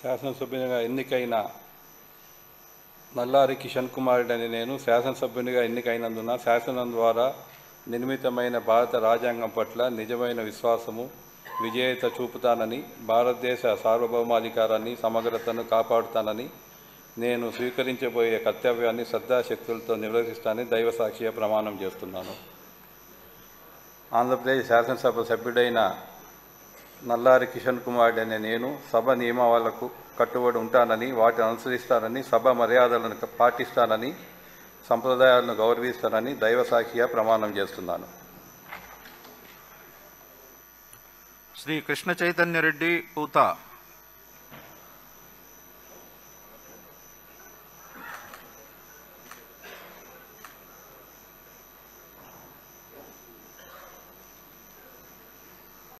శాసనసభ్యునిగా ఎన్నికైన నల్లారి కిషన్ కుమార్ అనే నేను శాసనసభ్యునిగా ఎన్నికైనందున శాసనం ద్వారా నిర్మితమైన భారత రాజ్యాంగం పట్ల నిజమైన విశ్వాసము విజేత చూపుతానని, భారతదేశ సార్వభౌమాధికారాన్ని సమగ్రతను కాపాడుతానని, నేను స్వీకరించబోయే కర్తవ్యాన్ని శ్రద్ధాశక్తులతో నిర్వహిస్తానని దైవసాక్షిగా ప్రమాణం చేస్తున్నాను. ఆంధ్రప్రదేశ్ శాసనసభ సభ్యుడైన నల్లారి కిషన్ కుమార్ అనే నేను సభ నియమావళికు కట్టుబడి ఉంటానని, వాటిని అనుసరిస్తానని, సభ మర్యాదలను పాటిస్తానని, సంప్రదాయాలను గౌరవిస్తానని దైవసాక్షిగా ప్రమాణం చేస్తున్నాను. శ్రీ కృష్ణ చైతన్య రెడ్డి పూత.